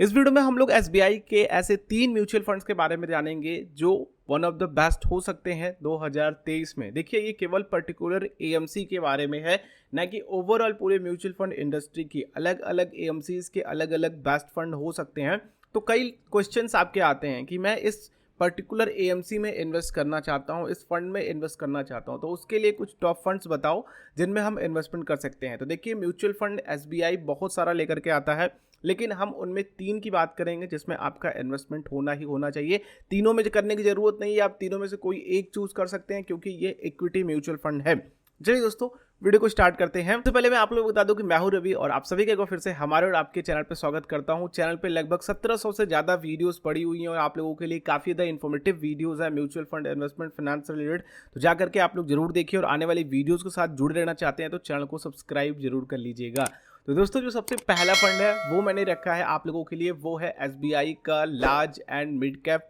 इस वीडियो में हम लोग एसबीआई के ऐसे 3 म्यूचुअल फंड्स के बारे में जानेंगे जो वन ऑफ द बेस्ट हो सकते हैं 2023 में। देखिए, ये केवल पर्टिकुलर एएमसी के बारे में है, ना कि ओवरऑल पूरे म्यूचुअल फंड इंडस्ट्री की। अलग अलग एएमसीज के अलग अलग बेस्ट फंड हो सकते हैं। तो कई क्वेश्चंस आपके आते हैं कि मैं इस पर्टिकुलर एएमसी में इन्वेस्ट करना चाहता हूँ, इस फंड में इन्वेस्ट करना चाहता हूँ, तो उसके लिए कुछ टॉप फंड्स बताओ जिनमें हम इन्वेस्टमेंट कर सकते हैं। तो देखिए, म्यूचुअल फंड एसबीआई बहुत सारा लेकर के आता है, लेकिन हम उनमें 3 की बात करेंगे जिसमें आपका इन्वेस्टमेंट होना ही होना चाहिए। तीनों में करने की जरूरत नहीं है, आप तीनों में से कोई एक चूज कर सकते हैं क्योंकि ये इक्विटी म्यूचुअल फंड है। चलिए दोस्तों, वीडियो को स्टार्ट करते हैं। सबसे पहले मैं आप लोगों को बता दूं कि मैं हूं रवि और आप सभी को फिर से हमारे और आपके चैनल पे स्वागत करता हूं। चैनल पे लगभग 1700 से ज्यादा वीडियोस पड़ी हुई हैं और आप लोगों के लिए काफी ज्यादा इन्फॉर्मेटिव वीडियोस है म्यूचुअल फंड, इन्वेस्टमेंट, फाइनेंस से रिलेटेड। तो जाकर के आप लोग जरूर देखिए और आने वाली वीडियोज के साथ जुड़े रहना चाहते हैं तो चैनल को सब्सक्राइब जरूर कर लीजिएगा। तो दोस्तों, जो सबसे पहला फंड है वो मैंने रखा है आप लोगों के लिए, वो है एसबीआई का large and mid cap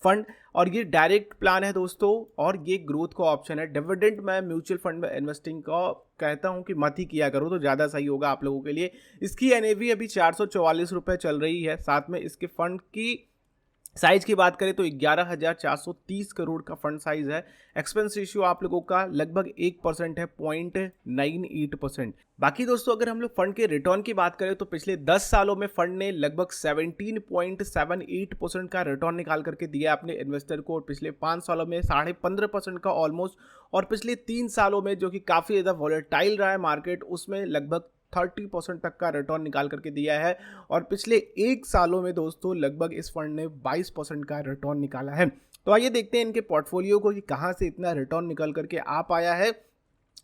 fund. और ये डायरेक्ट प्लान है दोस्तों, और ये ग्रोथ का ऑप्शन है। डिविडेंड मैं म्यूचुअल फंड में इन्वेस्टिंग का कहता हूं कि मत ही किया करो तो ज़्यादा सही होगा आप लोगों के लिए। इसकी एनएवी अभी 444 रुपये चल रही है। साथ में इसके फंड की साइज की बात करें तो 11,430 करोड़ का फंड साइज है। एक्सपेंस रेशियो आप लोगों का लगभग 1% है, 0.98%। बाकी दोस्तों, अगर हम लोग फंड के रिटर्न की बात करें तो पिछले 10 सालों में फंड ने लगभग 17.78% का रिटर्न निकाल करके दिया अपने इन्वेस्टर को, और पिछले 5 सालों में 15.5% का ऑलमोस्ट, और पिछले 3 सालों में जो कि काफ़ी ज़्यादा वॉलेटाइल रहा है मार्केट, उसमें लगभग 30% तक का रिटर्न निकाल करके दिया है। और पिछले 1 सालों में दोस्तों लगभग इस फंड ने 22% का रिटर्न निकाला है। तो आइए देखते हैं इनके पोर्टफोलियो को कि कहां से इतना रिटर्न निकल करके आ पाया है।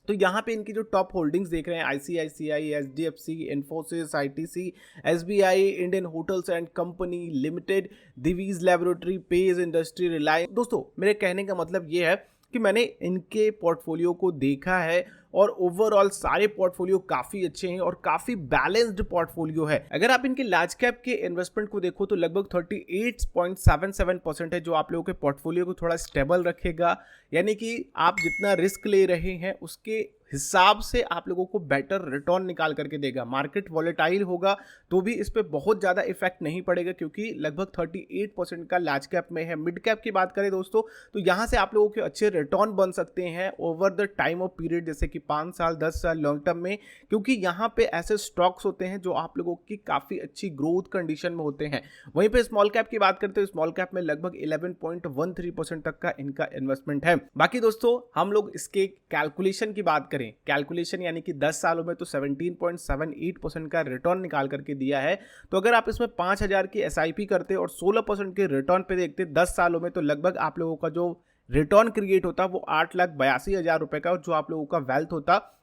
तो यहाँ पे इनकी जो टॉप होल्डिंग्स देख रहे हैं, ICICI, HDFC, Infosys, ITC, SBI, Indian Hotels and Company Limited, Divi's laboratory, Page industry, Reliance. दोस्तों, मेरे कहने का मतलब ये है कि मैंने इनके पोर्टफोलियो को देखा है और ओवरऑल सारे पोर्टफोलियो काफ़ी अच्छे हैं और काफ़ी बैलेंस्ड पोर्टफोलियो है। अगर आप इनके लार्ज कैप के इन्वेस्टमेंट को देखो तो लगभग 38.77% है, जो आप लोगों के पोर्टफोलियो को थोड़ा स्टेबल रखेगा। यानी कि आप जितना रिस्क ले रहे हैं उसके हिसाब से आप लोगों को बेटर रिटर्न निकाल करके देगा। मार्केट वॉलेटाइल होगा तो भी इस पर बहुत ज़्यादा इफेक्ट नहीं पड़ेगा क्योंकि लगभग 38% का लार्ज कैप में है। मिड कैप की बात करें दोस्तों तो यहाँ से आप लोगों के अच्छे रिटर्न बन सकते हैं over the time of period, जैसे कि 5 साल, 10 साल लॉन्ग टर्म में, क्योंकि यहाँ पे ऐसे स्टॉक्स होते हैं जो आप लोगों की काफ़ी अच्छी ग्रोथ कंडीशन में होते हैं। वहीं पे स्मॉल कैप की बात करते हैं, स्मॉल कैप में लगभग 11.13% तक का इनका इन्वेस्टमेंट है। बाकी दोस्तों, हम लोग इसके कैलकुलेशन की बात करें, कैलकुलेशन यानी कि 10 सालों में तो 17.78% का रिटर्न निकाल करके दिया है। तो अगर आप इसमें 5,000 की एसआईपी करते और 16% के रिटर्न पे देखते 10 सालों में, तो लगभग आप लोगों का जो रिटर्न क्रिएट होता वो 8,82,000 रुपए का, और जो आप लोगों का वेल्थ होता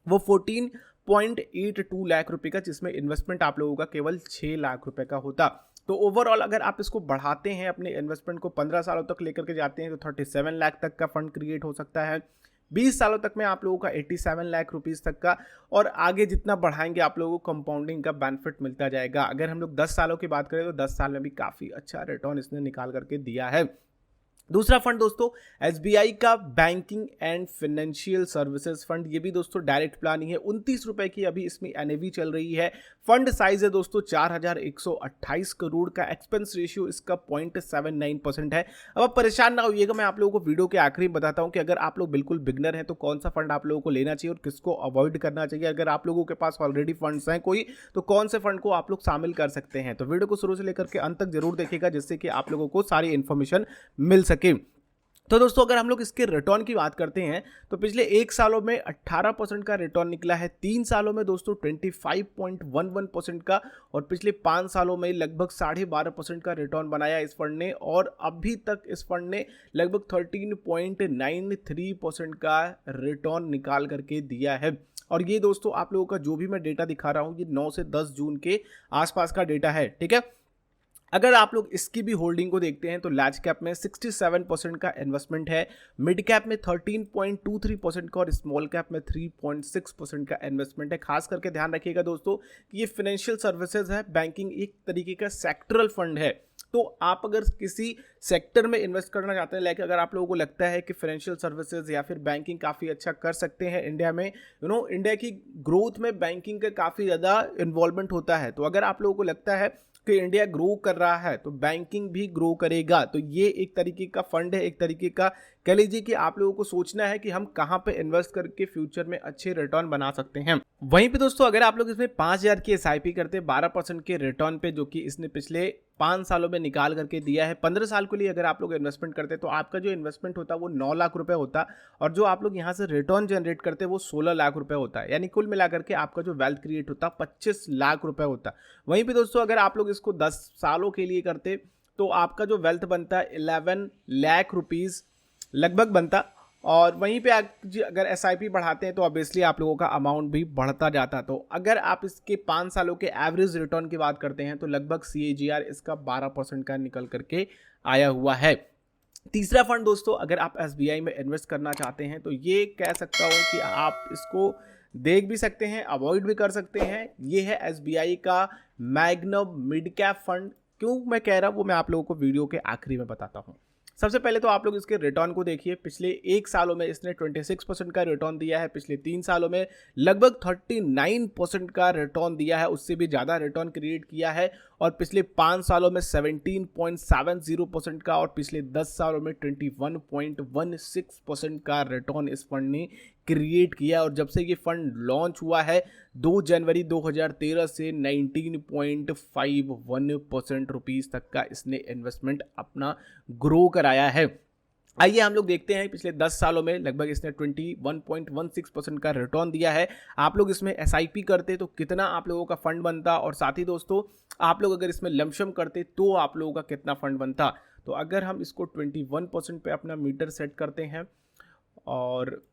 वो 14.82 लाख रुपए का, जिसमें इन्वेस्टमेंट आप लोगों का केवल 6 लाख रुपए का होता। तो ओवरऑल अगर आप इसको बढ़ाते हैं, अपने इन्वेस्टमेंट को 15 सालों तक लेकर के जाते हैं तो 37 लाख तक का फंड क्रिएट हो सकता है। 20 सालों तक में आप लोगों का 87 लाख रुपीस तक का, और आगे जितना बढ़ाएंगे आप लोगों को कंपाउंडिंग का बेनिफिट मिलता जाएगा। अगर हम लोग 10 सालों की बात करें तो 10 साल में भी काफ़ी अच्छा रिटर्न इसने निकाल करके दिया है। दूसरा फंड दोस्तों एसबीआई का banking and financial services fund. ये भी दोस्तों डायरेक्ट प्लान ही है। 29 रुपए की अभी इसमें एनएवी चल रही है। फंड साइज है दोस्तों 4,128 करोड़ का। एक्सपेंस रेशियो इसका 0.79% है। अब आप परेशान ना होइएगा, मैं आप लोगों को वीडियो के आखिरी में बताता हूं कि अगर आप लोग बिल्कुल बिगनर हैं तो कौन सा फंड आप लोगों को लेना चाहिए और किसको अवॉइड करना चाहिए। अगर आप लोगों के पास ऑलरेडी फंड्स हैं कोई, तो कौन से फंड को आप लोग शामिल कर सकते हैं। तो वीडियो को शुरू से लेकर के अंत तक जरूर देखिएगा जिससे कि आप लोगों को सारी इन्फॉर्मेशन मिल सके। तो दोस्तों, अगर हम लोग इसके रिटर्न की बात करते हैं तो पिछले 1 सालों में 18% का रिटर्न निकला है। 3 सालों में दोस्तों 25.11% का, और पिछले 5 सालों में लगभग 12.5% का रिटर्न बनाया इस फंड ने। और अभी तक इस फंड ने लगभग 13.93% का रिटर्न निकाल करके दिया है। और ये दोस्तों आप लोगों का जो भी मैं डेटा दिखा रहा हूँ ये 9 से 10 जून के आसपास का डेटा है, ठीक है। अगर आप लोग इसकी भी होल्डिंग को देखते हैं तो लार्ज कैप में 67% का इन्वेस्टमेंट है, मिड कैप में 13.23% का, और स्मॉल कैप में 3.6% का इन्वेस्टमेंट है। खास करके ध्यान रखिएगा दोस्तों कि ये फाइनेंशियल सर्विसेज है, बैंकिंग एक तरीके का सेक्टरल फंड है। तो आप अगर किसी सेक्टर में इन्वेस्ट करना चाहते हैं, लाइक अगर आप लोगों को लगता है कि फाइनेंशियल सर्विसेज या फिर बैंकिंग काफ़ी अच्छा कर सकते हैं इंडिया में, इंडिया की ग्रोथ में बैंकिंग का काफ़ी ज़्यादा इन्वॉल्वमेंट होता है, तो अगर आप लोगों को लगता है कि इंडिया ग्रो कर रहा है तो बैंकिंग भी ग्रो करेगा। तो ये एक तरीके का फंड है, एक तरीके का कह लीजिए कि आप लोगों को सोचना है कि हम कहाँ पे इन्वेस्ट करके फ्यूचर में अच्छे रिटर्न बना सकते हैं। वहीं पे दोस्तों अगर आप लोग इसमें 5,000 की SIP करते 12% के रिटर्न पे, जो कि इसने पिछले 5 सालों में निकाल करके दिया है, 15 साल के लिए अगर आप लोग इन्वेस्टमेंट करते तो आपका जो इन्वेस्टमेंट होता वो 9 लाख रुपए होता और जो आप लोग यहाँ से रिटर्न जनरेट करते वो 16 लाख रुपए होता है। यानी कुल मिलाकर के आपका जो वेल्थ क्रिएट होता 25 लाख रुपए होता। वहीं पे दोस्तों अगर आप लोग इसको 10 सालों के लिए करते तो आपका जो वेल्थ बनता 11 लाख रुपीज़ लगभग बनता। और वहीं पे अगर SIP बढ़ाते हैं तो ऑब्वियसली आप लोगों का अमाउंट भी बढ़ता जाता। तो अगर आप इसके 5 सालों के एवरेज रिटर्न की बात करते हैं तो लगभग CAGR इसका 12% का निकल करके आया हुआ है। तीसरा फंड दोस्तों अगर आप SBI में इन्वेस्ट करना चाहते हैं तो ये कह सकता हूँ कि आप इसको देख भी सकते हैं, अवॉइड भी कर सकते हैं। ये है SBI का मैग्नम मिड कैप फंड। क्यों मैं कह रहा हूँ वो मैं आप लोगों को वीडियो के आखिरी में बताता हूँ। सबसे पहले तो आप लोग इसके रिटर्न को देखिए। पिछले 1 सालों में इसने 26% का रिटर्न दिया है, पिछले 3 सालों में लगभग 39% का रिटर्न दिया है, उससे भी ज़्यादा रिटर्न क्रिएट किया है। और पिछले 5 सालों में 17.70% का और पिछले 10 सालों में 21.16% का रिटर्न इस फंड ने क्रिएट किया। और जब से ये फंड लॉन्च हुआ है 2 जनवरी 2013 से 19.51% रुपीज़ तक का इसने इन्वेस्टमेंट अपना ग्रो कराया है। आइए हम लोग देखते हैं पिछले 10 सालों में लगभग इसने 21.16% का रिटर्न दिया है। आप लोग इसमें SIP करते तो कितना आप लोगों का फंड बनता, और साथ ही दोस्तों आप लोग अगर इसमें लमसम करते तो आप लोगों का कितना फंड बनता। तो अगर हम इसको 21% पे अपना मीटर सेट करते हैं और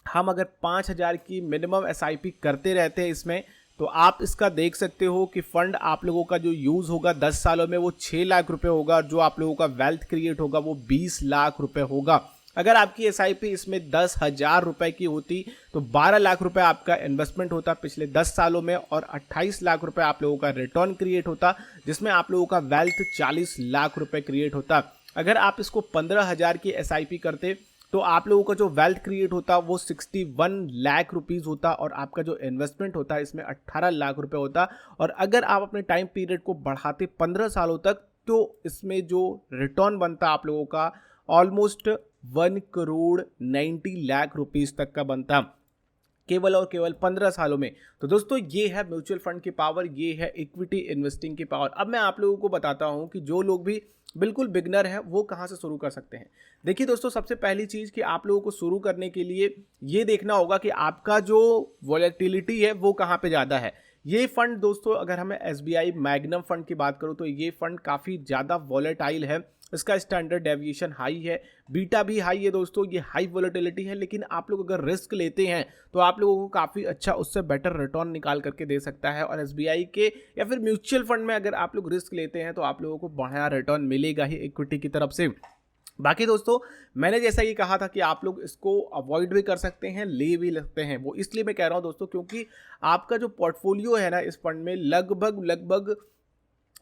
हम अगर 5,000 की मिनिमम SIP करते रहते हैं इसमें, तो आप इसका देख सकते हो कि फंड आप लोगों का जो यूज़ होगा 10 सालों में वो 6 लाख रुपए होगा, और जो आप लोगों का वेल्थ क्रिएट होगा वो 20 लाख रुपए होगा। अगर आपकी SIP इसमें 10,000 रुपए की होती तो 12 लाख रुपए आपका इन्वेस्टमेंट होता पिछले 10 सालों में, और 28 लाख रुपए आप लोगों का रिटर्न क्रिएट होता, जिसमें आप लोगों का वेल्थ 40 लाख रुपए क्रिएट होता। अगर आप इसको 15,000 की SIP करते तो आप लोगों का जो वेल्थ क्रिएट होता वो 61 लाख रुपीज़ होता, और आपका जो इन्वेस्टमेंट होता इसमें 18 लाख रुपए होता। और अगर आप अपने टाइम पीरियड को बढ़ाते 15 सालों तक तो इसमें जो रिटर्न बनता आप लोगों का ऑलमोस्ट 1 करोड़ 90 लाख रुपीज़ तक का बनता, केवल और केवल 15 सालों में। तो दोस्तों ये है म्यूचुअल फंड की पावर, ये है इक्विटी इन्वेस्टिंग की पावर। अब मैं आप लोगों को बताता हूं कि जो लोग भी बिल्कुल बिगनर है वो कहां से शुरू कर सकते हैं। देखिए दोस्तों सबसे पहली चीज़ कि आप लोगों को शुरू करने के लिए ये देखना होगा कि आपका जो वॉलेटिलिटी है वो कहाँ पे ज़्यादा है। ये फंड दोस्तों अगर हमें SBI मैग्नम फंड की बात करूँ तो ये फंड काफ़ी ज़्यादा वॉलेटाइल है, इसका स्टैंडर्ड डेविएशन हाई है, बीटा भी हाई है दोस्तों, ये हाई वॉलेटिलिटी है। लेकिन आप लोग अगर रिस्क लेते हैं तो आप लोगों को काफ़ी अच्छा उससे बेटर रिटर्न निकाल करके दे सकता है। और SBI के या फिर म्यूचुअल फंड में अगर आप लोग रिस्क लेते हैं तो आप लोगों को बढ़िया रिटर्न मिलेगा ही इक्विटी की तरफ से। बाकी दोस्तों मैंने जैसा कि कहा था कि आप लोग इसको अवॉइड भी कर सकते हैं, ले भी सकते हैं। वो इसलिए मैं कह रहा हूं दोस्तों क्योंकि आपका जो पोर्टफोलियो है ना इस फंड में लगभग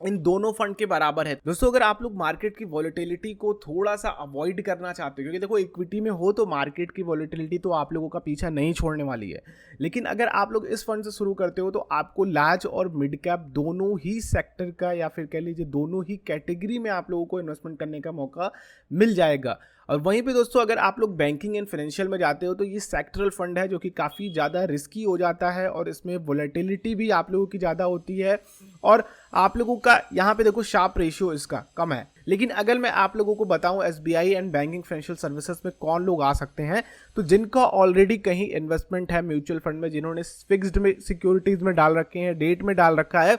इन दोनों फंड के बराबर है। दोस्तों अगर आप लोग मार्केट की वॉलेटिलिटी को थोड़ा सा अवॉइड करना चाहते हो, क्योंकि देखो इक्विटी में हो तो मार्केट की वॉलेटिलिटी तो आप लोगों का पीछा नहीं छोड़ने वाली है, लेकिन अगर आप लोग इस फंड से शुरू करते हो तो आपको लार्ज और मिड कैप दोनों ही सेक्टर का या फिर कह लीजिए दोनों ही कैटेगरी में आप लोगों को इन्वेस्टमेंट करने का मौका मिल जाएगा। और वहीं पे दोस्तों अगर आप लोग बैंकिंग एंड फाइनेंशियल में जाते हो तो ये सेक्टरल फंड है जो कि काफ़ी ज़्यादा रिस्की हो जाता है, और इसमें वॉलेटिलिटी भी आप लोगों की ज़्यादा होती है, और आप लोगों का यहाँ पे देखो शार्प रेशियो इसका कम है। लेकिन अगर मैं आप लोगों को बताऊं SBI and banking financial services में कौन लोग आ सकते हैं, तो जिनका ऑलरेडी कहीं इन्वेस्टमेंट है म्यूचुअल फंड में, जिन्होंने फिक्स्ड में सिक्योरिटीज में डाल रखे हैं, डेट में डाल रखा है,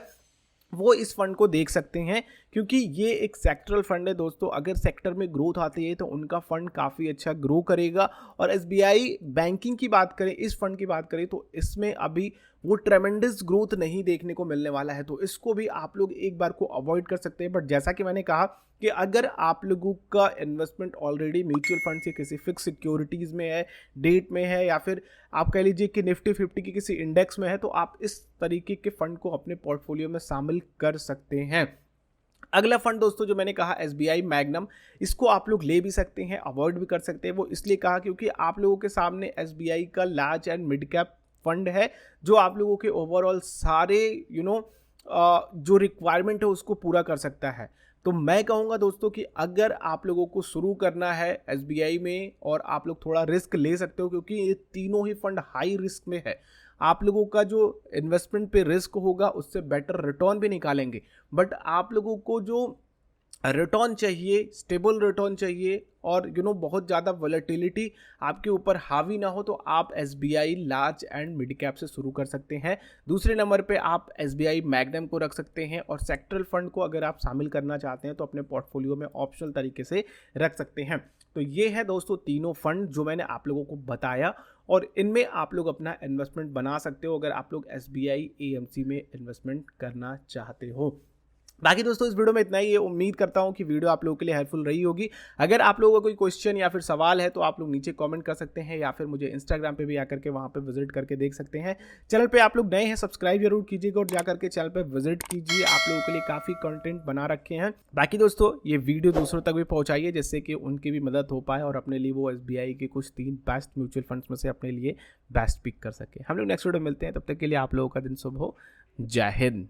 वो इस फंड को देख सकते हैं। क्योंकि ये एक सेक्टरल फंड है दोस्तों, अगर सेक्टर में ग्रोथ आती है तो उनका फंड काफ़ी अच्छा ग्रो करेगा। और SBI बैंकिंग की बात करें, इस फंड की बात करें, तो इसमें अभी वो ट्रेमेंडस ग्रोथ नहीं देखने को मिलने वाला है, तो इसको भी आप लोग एक बार को अवॉइड कर सकते हैं। बट जैसा कि मैंने कहा कि अगर आप लोगों का इन्वेस्टमेंट ऑलरेडी म्यूचुअल फंड से किसी फिक्स सिक्योरिटीज़ में है, डेट में है, या फिर आप कह लीजिए कि निफ्टी 50 की किसी इंडेक्स में है, तो आप इस तरीके के फंड को अपने पोर्टफोलियो में शामिल कर सकते हैं। अगला फंड दोस्तों जो मैंने कहा SBI मैग्नम, इसको आप लोग ले भी सकते हैं, अवॉइड भी कर सकते हैं। वो इसलिए कहा क्योंकि आप लोगों के सामने SBI का large and mid cap fund है जो आप लोगों के ओवरऑल सारे जो रिक्वायरमेंट है उसको पूरा कर सकता है। तो मैं कहूँगा दोस्तों कि अगर आप लोगों को शुरू करना है एसबीआई में और आप लोग थोड़ा रिस्क ले सकते हो, क्योंकि ये तीनों ही फंड हाई रिस्क में है। आप लोगों का जो इन्वेस्टमेंट पे रिस्क होगा उससे बेटर रिटर्न भी निकालेंगे, बट आप लोगों को जो रिटर्न चाहिए, स्टेबल रिटर्न चाहिए और बहुत ज़्यादा वॉलेटिलिटी आपके ऊपर हावी ना हो, तो आप SBI large and mid cap से शुरू कर सकते हैं। दूसरे नंबर पे आप एसबीआई मैग्नम को रख सकते हैं और सेक्टरल फंड को अगर आप शामिल करना चाहते हैं तो अपने पोर्टफोलियो में ऑप्शनल तरीके से रख सकते हैं। तो ये है दोस्तों तीनों फंड जो मैंने आप लोगों को बताया, और इनमें आप लोग अपना इन्वेस्टमेंट बना सकते हो अगर आप लोग एसबीआई एएमसी में इन्वेस्टमेंट करना चाहते हो। बाकी दोस्तों इस वीडियो में इतना ही है। उम्मीद करता हूं कि वीडियो आप लोगों के लिए हेल्पफुल रही होगी। अगर आप लोगों का कोई क्वेश्चन या फिर सवाल है तो आप लोग नीचे कमेंट कर सकते हैं, या फिर मुझे इंस्टाग्राम पे भी आकर के वहां पे विजिट करके देख सकते हैं। चैनल पे आप लोग नए हैं, सब्सक्राइब जरूर कीजिएगा और जाकर के चैनल पे विजिट कीजिए। आप लोगों के लिए काफ़ी कंटेंट बना रखे हैं। बाकी दोस्तों ये वीडियो दूसरों तक भी पहुँचाइए जिससे कि उनकी भी मदद हो पाए और अपने लिए वो एसबीआई के कुछ 3 बेस्ट म्यूचुअल फंड्स में से अपने लिए बेस्ट पिक कर सके। हम लोग नेक्स्ट वीडियो मिलते हैं, तब तक के लिए आप लोगों का दिन शुभ हो। जय हिंद।